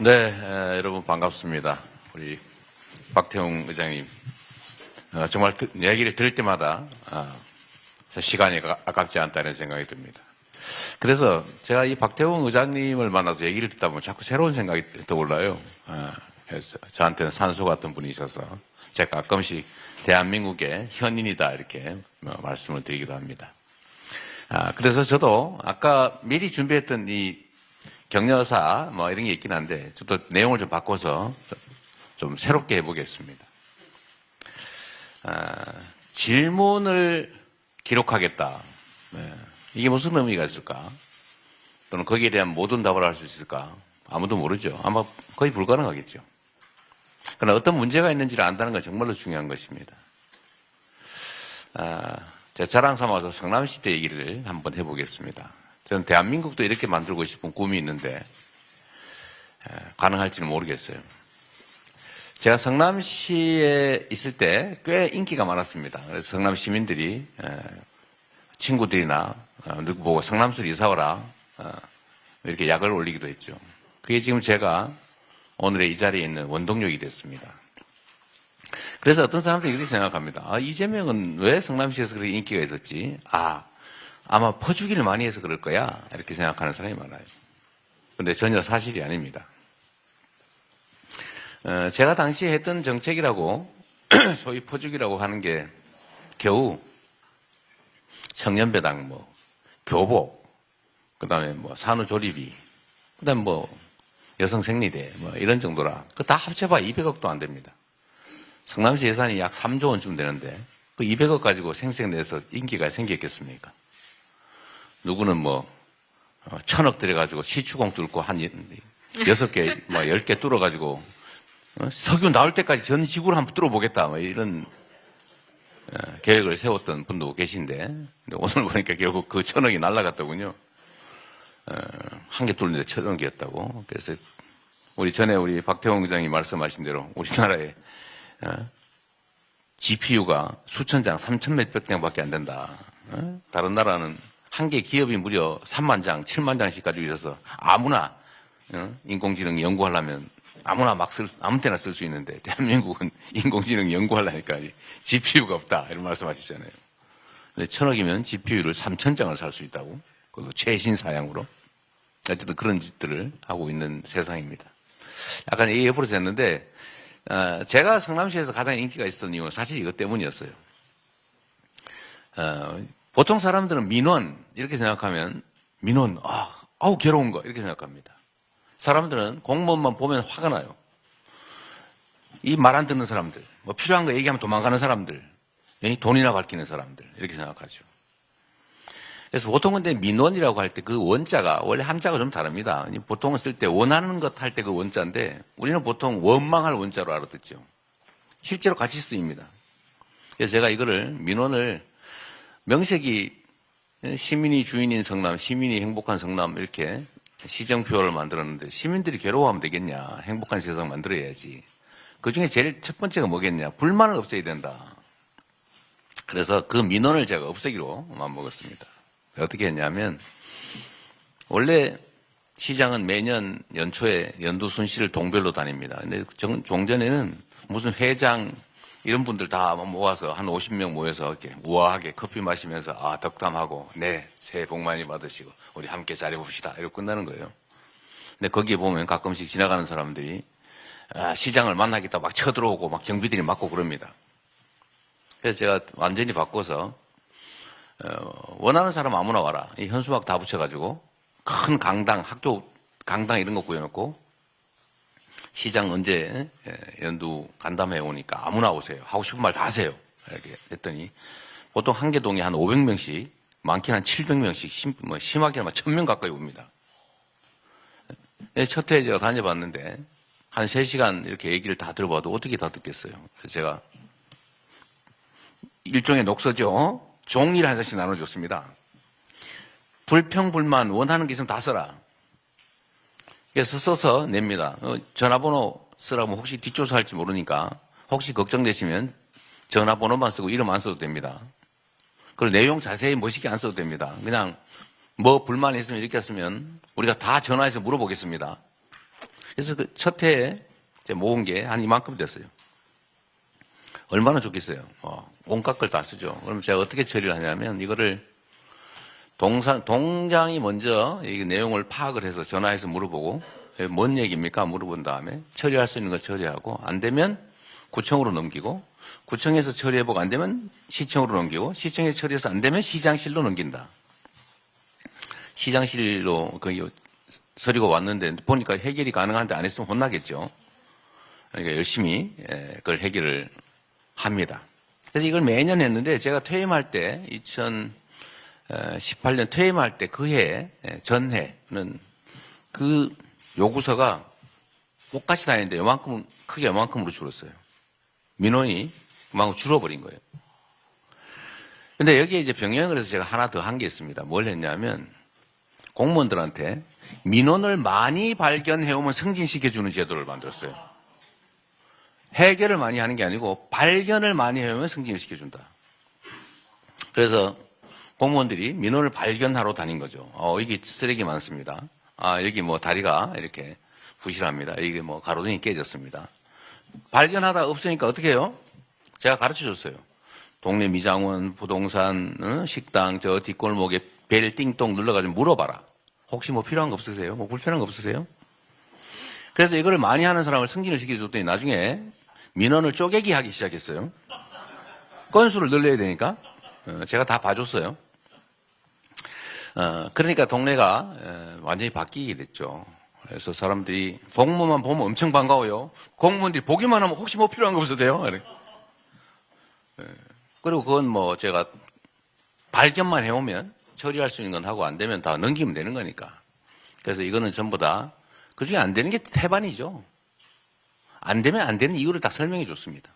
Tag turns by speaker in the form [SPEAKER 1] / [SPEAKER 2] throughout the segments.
[SPEAKER 1] 네, 여러분 반갑습니다. 우리 박태웅 의장님, 정말 얘기를 들을 때마다 시간이 아깝지 않다는 생각이 듭니다. 그래서 제가 이 박태웅 의장님을 만나서 얘기를 듣다 보면 자꾸 새로운 생각이 떠올라요. 그래서 저한테는 산소 같은 분이 있어서 제가 가끔씩 대한민국의 현인이다 이렇게 말씀을 드리기도 합니다. 그래서 저도 아까 미리 준비했던 이 격려사 이런 게 있긴 한데 저도 내용을 좀 바꿔서 좀 새롭게 해보겠습니다. 질문을 기록하겠다. 이게 무슨 의미가 있을까? 또는 거기에 대한 모든 답을 할 수 있을까? 아무도 모르죠. 아마 거의 불가능하겠죠. 그러나 어떤 문제가 있는지를 안다는 건 정말로 중요한 것입니다. 제가 자랑 삼아서 성남시 때 얘기를 한번 해보겠습니다. 저는 대한민국도 이렇게 만들고 싶은 꿈이 있는데 가능할지는 모르겠어요. 제가 성남시에 있을 때 꽤 인기가 많았습니다. 그래서 성남 시민들이 친구들이나 누구 보고 성남시로 이사 와라 이렇게 약을 올리기도 했죠. 그게 지금 제가 오늘의 이 자리에 있는 원동력이 됐습니다. 그래서 어떤 사람들이 이렇게 생각합니다. 이재명은 왜 성남시에서 그렇게 인기가 있었지? 아마 퍼주기를 많이 해서 그럴 거야 이렇게 생각하는 사람이 많아요. 그런데 전혀 사실이 아닙니다. 제가 당시에 했던 정책이라고 소위 퍼주기라고 하는 게 겨우 청년배당, 교복, 그다음에 산후조리비, 그다음에 여성생리대 이런 정도라. 그 다 합쳐봐야 200억도 안 됩니다. 성남시 예산이 약 3조 원쯤 되는데 그 200억 가지고 생색내서 인기가 생겼겠습니까? 누구는 1,000억 들여가지고 시추공 뚫고 한 6개, 10개 뚫어가지고 석유 나올 때까지 전 지구를 한번 뚫어보겠다 이런 계획을 세웠던 분도 계신데 오늘 보니까 결국 그 1,000억이 날아갔더군요. 한 개 뚫는데 1,000억이었다고. 그래서 우리 박태웅 의장이 말씀하신 대로 우리나라에 GPU가 수천 장, 3천 몇백 장밖에 안 된다. 다른 나라는 한 개 기업이 무려 3만 장, 7만 장씩 가지고 있어서 아무나 인공지능 연구하려면 아무 때나 쓸 수 있는데 대한민국은 인공지능 연구하려니까 GPU가 없다 이런 말씀하시잖아요. 근데 1,000억이면 GPU를 3,000장을 살 수 있다고. 그것도 최신 사양으로. 어쨌든 그런 짓들을 하고 있는 세상입니다. 약간 얘기 옆으로 했는데 제가 성남시에서 가장 인기가 있었던 이유는 사실 이것 때문이었어요. 보통 사람들은 민원 이렇게 생각하면 민원 아우 괴로운 거 이렇게 생각합니다. 사람들은 공무원만 보면 화가 나요. 이 말 안 듣는 사람들, 필요한 거 얘기하면 도망가는 사람들, 돈이나 밝히는 사람들 이렇게 생각하죠. 그래서 보통 근데 민원이라고 할 때 그 원자가 원래 한자가 좀 다릅니다. 보통은 쓸 때 원하는 것 할 때 그 원자인데 우리는 보통 원망할 원자로 알아듣죠. 실제로 같이 쓰입니다. 그래서 제가 이거를 민원을 명색이 시민이 주인인 성남, 시민이 행복한 성남 이렇게 시정표를 만들었는데 시민들이 괴로워하면 되겠냐. 행복한 세상 만들어야지. 그중에 제일 첫 번째가 뭐겠냐. 불만을 없애야 된다. 그래서 그 민원을 제가 없애기로 마음먹었습니다. 어떻게 했냐면 원래 시장은 매년 연초에 연두 순시를 동별로 다닙니다. 근데 종전에는 무슨 회장 이런 분들 다 모아서 한 50명 모여서 이렇게 우아하게 커피 마시면서 덕담하고 네 새해 복 많이 받으시고 우리 함께 잘해봅시다 이러고 끝나는 거예요. 근데 거기에 보면 가끔씩 지나가는 사람들이 시장을 만나겠다 막 쳐들어오고 막 경비들이 막고 그럽니다. 그래서 제가 완전히 바꿔서 원하는 사람 아무나 와라. 이 현수막 다 붙여가지고 큰 강당, 학교 강당 이런 거 구해놓고 시장 언제 연두 간담회 오니까 아무나 오세요. 하고 싶은 말 다 하세요. 이렇게 했더니 보통 한 개 동에 한 500명씩, 많게는 한 700명씩, 심하게는 1,000명 가까이 옵니다. 첫 해에 제가 다녀봤는데 한 3시간 이렇게 얘기를 다 들어봐도 어떻게 다 듣겠어요. 그래서 제가 일종의 녹서죠. 종이를 한 장씩 나눠줬습니다. 불평불만 원하는 게 있으면 다 써라. 그래서 써서 냅니다. 전화번호 쓰라고 혹시 뒷조사할지 모르니까 혹시 걱정되시면 전화번호만 쓰고 이름 안 써도 됩니다. 그리고 내용 자세히 멋있게 안 써도 됩니다. 그냥 불만이 있으면 이렇게 했으면 우리가 다 전화해서 물어보겠습니다. 그래서 그 첫 해에 모은 게 한 이만큼 됐어요. 얼마나 좋겠어요. 온갖 걸 다 쓰죠. 그럼 제가 어떻게 처리를 하냐면 이거를 동장이 먼저 이 내용을 파악을 해서 전화해서 물어보고 뭔 얘기입니까? 물어본 다음에 처리할 수 있는 거 처리하고 안 되면 구청으로 넘기고 구청에서 처리해보고 안 되면 시청으로 넘기고 시청에 처리해서 안 되면 시장실로 넘긴다. 시장실로 그 서류가 왔는데 보니까 해결이 가능한데 안 했으면 혼나겠죠. 그러니까 열심히 그걸 해결을 합니다. 그래서 이걸 매년 했는데 제가 퇴임할 때 2018년 퇴임할 때 그 해 전해는 그 요구서가 똑같이 다니는데 요만큼 크게 요만큼으로 줄었어요. 민원이 그만큼 줄어버린 거예요. 근데 여기에 이제 병행을 해서 제가 하나 더 한 게 있습니다. 뭘 했냐면 공무원들한테 민원을 많이 발견해오면 승진시켜주는 제도를 만들었어요. 해결을 많이 하는 게 아니고 발견을 많이 해오면 승진을 시켜준다. 그래서 공무원들이 민원을 발견하러 다닌 거죠. 여기 쓰레기 많습니다. 여기 뭐 다리가 이렇게 부실합니다. 여기 뭐 가로등이 깨졌습니다. 발견하다 없으니까 어떻게 해요? 제가 가르쳐 줬어요. 동네 미장원, 부동산, 식당, 저 뒷골목에 벨 띵동 눌러가지고 물어봐라. 혹시 뭐 필요한 거 없으세요? 뭐 불편한 거 없으세요? 그래서 이거를 많이 하는 사람을 승진을 시켜줬더니 나중에 민원을 쪼개기 하기 시작했어요. 건수를 늘려야 되니까 제가 다 봐줬어요. 그러니까 동네가 완전히 바뀌게 됐죠. 그래서 사람들이 공무만 보면 엄청 반가워요. 공무원들이 보기만 하면 혹시 뭐 필요한 거 없으세요? 그리고 그건 뭐 제가 발견만 해오면 처리할 수 있는 건 하고 안 되면 다 넘기면 되는 거니까. 그래서 이거는 전부 다 그중에 안 되는 게 태반이죠. 안 되면 안 되는 이유를 딱 설명해 줬습니다.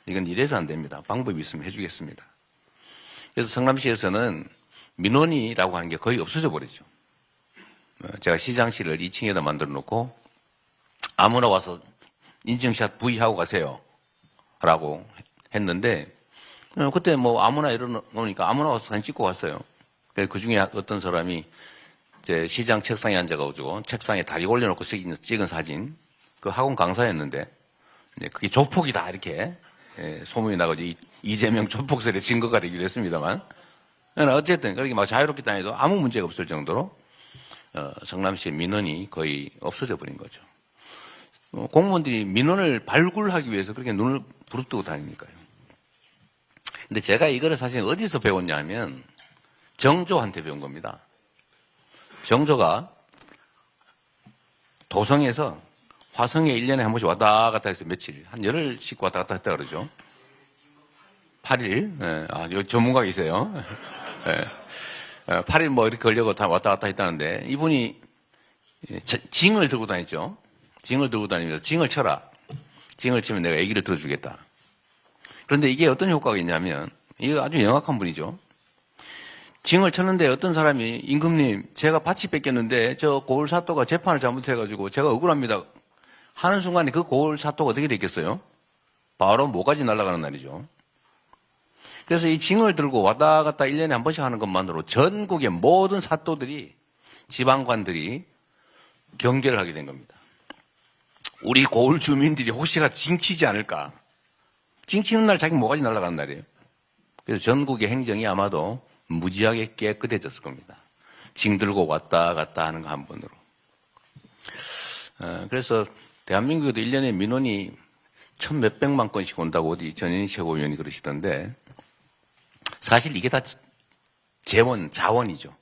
[SPEAKER 1] 이건 이래서 안 됩니다. 방법이 있으면 해주겠습니다. 그래서 성남시에서는 민원이라고 하는 게 거의 없어져 버리죠. 제가 시장실을 2층에다 만들어 놓고 아무나 와서 인증샷 V하고 가세요. 라고 했는데 그때 뭐 아무나 이러니까 아무나 와서 사진 찍고 갔어요. 그 중에 어떤 사람이 제 시장 책상에 앉아가지고 책상에 다리 올려놓고 찍은 사진, 그 학원 강사였는데 그게 조폭이다 이렇게 소문이 나가지고 이재명 조폭설의 증거가 되기도 했습니다만 어쨌든 그렇게 막 자유롭게 다녀도 아무 문제가 없을 정도로 성남시의 민원이 거의 없어져 버린 거죠. 공무원들이 민원을 발굴하기 위해서 그렇게 눈을 부릅뜨고 다니니까요. 근데 제가 이거를 사실 어디서 배웠냐 하면 정조한테 배운 겁니다. 정조가 도성에서 화성에 1년에 한 번씩 왔다 갔다 해서 며칠, 한 열흘씩 왔다 갔다 했다 그러죠. 8일. 여기 전문가이세요. 8일 뭐 이렇게 걸려고 다 왔다 갔다 했다는데 이분이 징을 들고 다녔죠. 징을 들고 다니면서 징을 쳐라. 징을 치면 내가 얘기를 들어주겠다. 그런데 이게 어떤 효과가 있냐면 이거 아주 영악한 분이죠. 징을 쳤는데 어떤 사람이 임금님 제가 밭이 뺏겼는데 저 고을사또가 재판을 잘못해가지고 제가 억울합니다 하는 순간에 그 고을사또가 어떻게 됐겠어요? 바로 뭐까지 날아가는 날이죠. 그래서 이 징을 들고 왔다 갔다 1년에 한 번씩 하는 것만으로 전국의 모든 사또들이 지방관들이 경계를 하게 된 겁니다. 우리 고을 주민들이 혹시나 징 치지 않을까. 징 치는 날 자기 뭐까지 날아가는 날이에요. 그래서 전국의 행정이 아마도 무지하게 깨끗해졌을 겁니다. 징 들고 왔다 갔다 하는 거 한 번으로. 그래서 대한민국에도 1년에 민원이 1,몇백만 건씩 온다고 어디 전현희 최고위원이 그러시던데 사실 이게 다 자원이죠.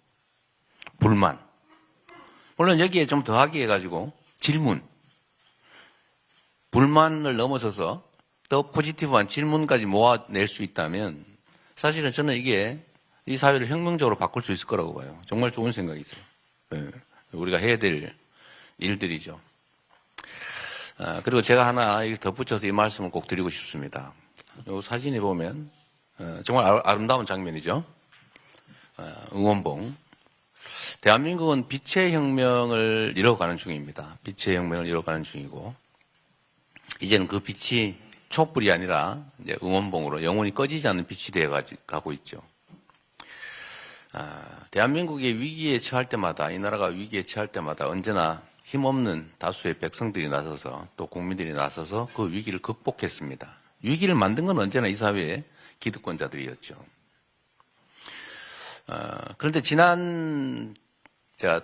[SPEAKER 1] 불만. 물론 여기에 좀 더하기 해가지고 질문. 불만을 넘어서서 더 포지티브한 질문까지 모아낼 수 있다면 사실은 저는 이게 이 사회를 혁명적으로 바꿀 수 있을 거라고 봐요. 정말 좋은 생각이 있어요. 우리가 해야 될 일들이죠. 그리고 제가 하나 덧붙여서 이 말씀을 꼭 드리고 싶습니다. 이 사진에 보면 정말 아름다운 장면이죠. 응원봉. 대한민국은 빛의 혁명을 이뤄가는 중입니다. 빛의 혁명을 이뤄가는 중이고 이제는 그 빛이 촛불이 아니라 이제 응원봉으로 영원히 꺼지지 않는 빛이 되어 가고 있죠. 대한민국이 위기에 처할 때마다 이 나라가 위기에 처할 때마다 언제나 힘없는 다수의 백성들이 나서서 또 국민들이 나서서 그 위기를 극복했습니다. 위기를 만든 건 언제나 이 사회의 기득권자들이었죠. 그런데 지난 제가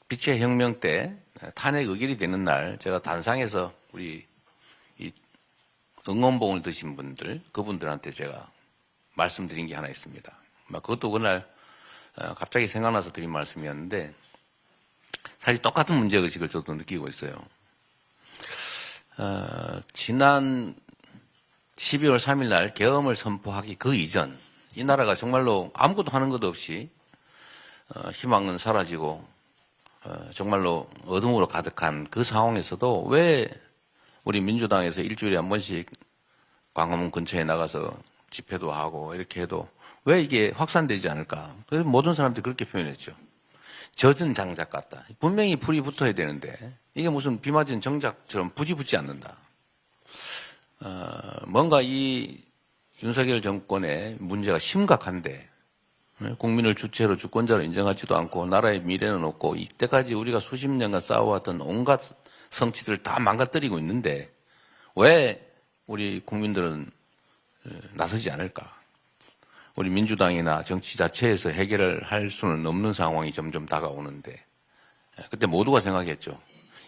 [SPEAKER 1] 빛의 혁명 때 탄핵 의결이 되는 날 제가 단상에서 우리 이 응원봉을 드신 분들 그분들한테 제가 말씀드린 게 하나 있습니다. 그것도 그날 갑자기 생각나서 드린 말씀이었는데 사실 똑같은 문제의식을 저도 느끼고 있어요. 지난 12월 3일 날 계엄을 선포하기 그 이전 이 나라가 정말로 아무것도 하는 것 없이 희망은 사라지고 정말로 어둠으로 가득한 그 상황에서도 왜 우리 민주당에서 일주일에 한 번씩 광화문 근처에 나가서 집회도 하고 이렇게 해도 왜 이게 확산되지 않을까? 그래서 모든 사람들이 그렇게 표현했죠. 젖은 장작 같다. 분명히 불이 붙어야 되는데 이게 무슨 비 맞은 정작처럼 불이 붙지 않는다. 뭔가 이 윤석열 정권의 문제가 심각한데 국민을 주체로 주권자로 인정하지도 않고 나라의 미래는 없고 이때까지 우리가 수십 년간 쌓아왔던 온갖 성취들을 다 망가뜨리고 있는데 왜 우리 국민들은 나서지 않을까? 우리 민주당이나 정치 자체에서 해결을 할 수는 없는 상황이 점점 다가오는데 그때 모두가 생각했죠.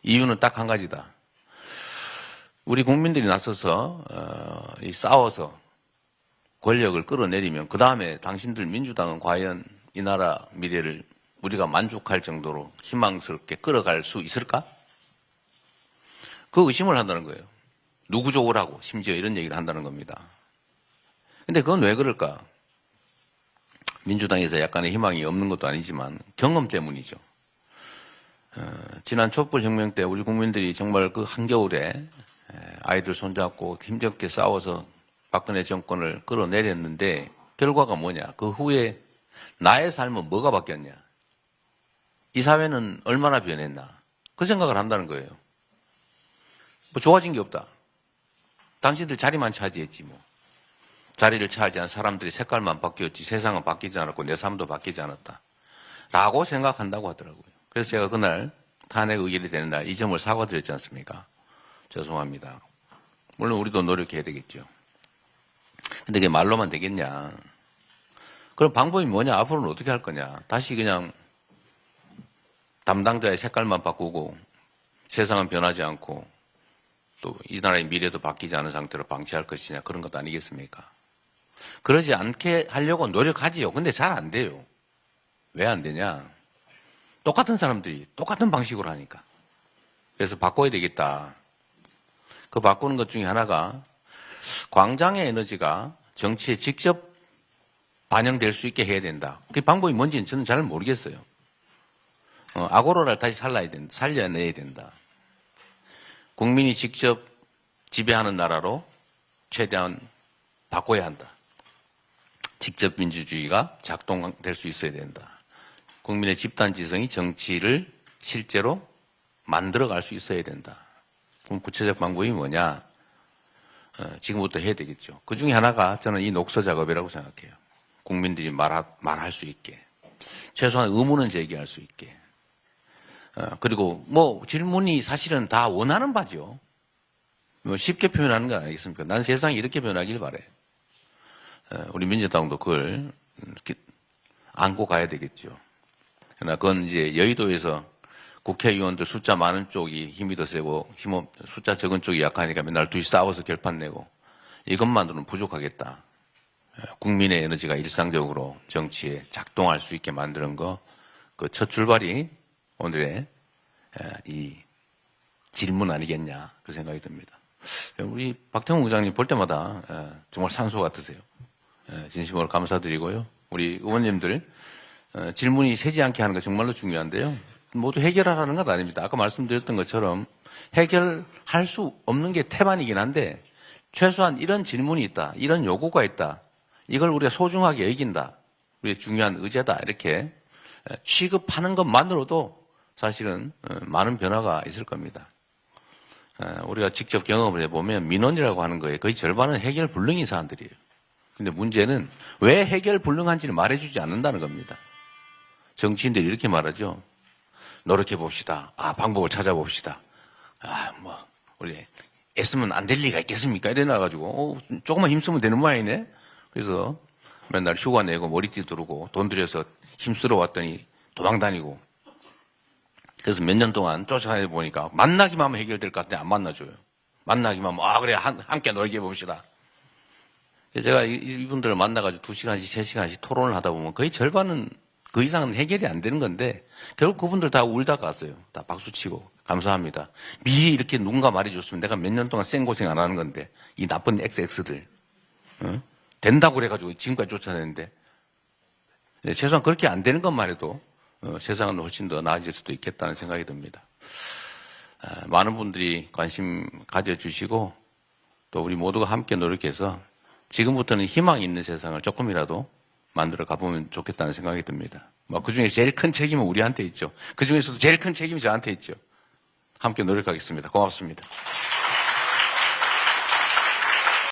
[SPEAKER 1] 이유는 딱 한 가지다. 우리 국민들이 나서서 싸워서 권력을 끌어내리면 그 다음에 당신들 민주당은 과연 이 나라 미래를 우리가 만족할 정도로 희망스럽게 끌어갈 수 있을까? 그 의심을 한다는 거예요. 누구 좋으라고 심지어 이런 얘기를 한다는 겁니다. 근데 그건 왜 그럴까? 민주당에서 약간의 희망이 없는 것도 아니지만 경험 때문이죠. 지난 촛불혁명 때 우리 국민들이 정말 그 한겨울에 아이들 손잡고 힘겹게 싸워서 박근혜 정권을 끌어내렸는데 결과가 뭐냐? 그 후에 나의 삶은 뭐가 바뀌었냐? 이 사회는 얼마나 변했나? 그 생각을 한다는 거예요. 뭐 좋아진 게 없다. 당신들 자리만 차지했지 뭐. 자리를 차지한 사람들이 색깔만 바뀌었지 세상은 바뀌지 않았고 내 삶도 바뀌지 않았다. 라고 생각한다고 하더라고요. 그래서 제가 그날 탄핵 의결이 되는 날 이 점을 사과드렸지 않습니까? 죄송합니다. 물론 우리도 노력해야 되겠죠. 근데 그게 말로만 되겠냐. 그럼 방법이 뭐냐? 앞으로는 어떻게 할 거냐? 다시 그냥 담당자의 색깔만 바꾸고 세상은 변하지 않고 또 이 나라의 미래도 바뀌지 않은 상태로 방치할 것이냐 그런 것도 아니겠습니까? 그러지 않게 하려고 노력하지요. 근데 잘 안 돼요. 왜 안 되냐? 똑같은 사람들이 똑같은 방식으로 하니까. 그래서 바꿔야 되겠다. 그 바꾸는 것 중에 하나가 광장의 에너지가 정치에 직접 반영될 수 있게 해야 된다. 그 방법이 뭔지는 저는 잘 모르겠어요. 아고라를 다시 살려내야 된다. 국민이 직접 지배하는 나라로 최대한 바꿔야 한다. 직접 민주주의가 작동될 수 있어야 된다. 국민의 집단지성이 정치를 실제로 만들어갈 수 있어야 된다. 그럼 구체적 방법이 뭐냐? 지금부터 해야 되겠죠. 그 중에 하나가 저는 이 녹서 작업이라고 생각해요. 국민들이 말할 수 있게. 최소한 의문은 제기할 수 있게. 그리고 뭐 질문이 사실은 다 원하는 바죠. 뭐 쉽게 표현하는 거 아니겠습니까? 난 세상이 이렇게 변하길 바래. 우리 민주당도 그걸 안고 가야 되겠죠. 그러나 그건 이제 여의도에서 국회의원들 숫자 많은 쪽이 힘이 더 세고 숫자 적은 쪽이 약하니까 맨날 둘이 싸워서 결판 내고 이것만으로는 부족하겠다. 국민의 에너지가 일상적으로 정치에 작동할 수 있게 만드는 거 그 첫 출발이 오늘의 이 질문 아니겠냐 그 생각이 듭니다. 우리 박태웅 의장님 볼 때마다 정말 산소 같으세요. 진심으로 감사드리고요. 우리 의원님들 질문이 새지 않게 하는 거 정말로 중요한데요. 모두 해결하라는 건 아닙니다. 아까 말씀드렸던 것처럼 해결할 수 없는 게 태반이긴 한데 최소한 이런 질문이 있다. 이런 요구가 있다. 이걸 우리가 소중하게 여긴다. 우리의 중요한 의제다. 이렇게 취급하는 것만으로도 사실은 많은 변화가 있을 겁니다. 우리가 직접 경험을 해보면 민원이라고 하는 거에 거의 절반은 해결 불능인 사람들이에요. 근데 문제는 왜 해결 불능한지를 말해주지 않는다는 겁니다. 정치인들이 이렇게 말하죠. 노력해 봅시다. 방법을 찾아봅시다. 우리 애쓰면 안 될 리가 있겠습니까? 이래놔가지고, 조금만 힘쓰면 되는 모양이네? 그래서 맨날 휴가 내고 머리띠 두르고 돈 들여서 힘쓰러 왔더니 도망 다니고. 그래서 몇 년 동안 쫓아다니 보니까 만나기만 하면 해결될 것 같은데 안 만나줘요. 만나기만 하면, 그래, 함께 놀게 봅시다. 제가 이분들을 만나가지고 2시간씩, 3시간씩 토론을 하다 보면 거의 절반은, 그 이상은 해결이 안 되는 건데, 결국 그분들 다 울다 갔어요. 다 박수치고, 감사합니다. 미리 이렇게 누군가 말해줬으면 내가 몇 년 동안 생고생 안 하는 건데, 이 나쁜 XX들. 된다고 그래가지고 지금까지 쫓아내는데, 최소한 그렇게 안 되는 것만 해도, 세상은 훨씬 더 나아질 수도 있겠다는 생각이 듭니다. 많은 분들이 관심 가져주시고, 또 우리 모두가 함께 노력해서, 지금부터는 희망이 있는 세상을 조금이라도 만들어 가보면 좋겠다는 생각이 듭니다. 그 중에 제일 큰 책임은 우리한테 있죠. 그 중에서도 제일 큰 책임이 저한테 있죠. 함께 노력하겠습니다. 고맙습니다.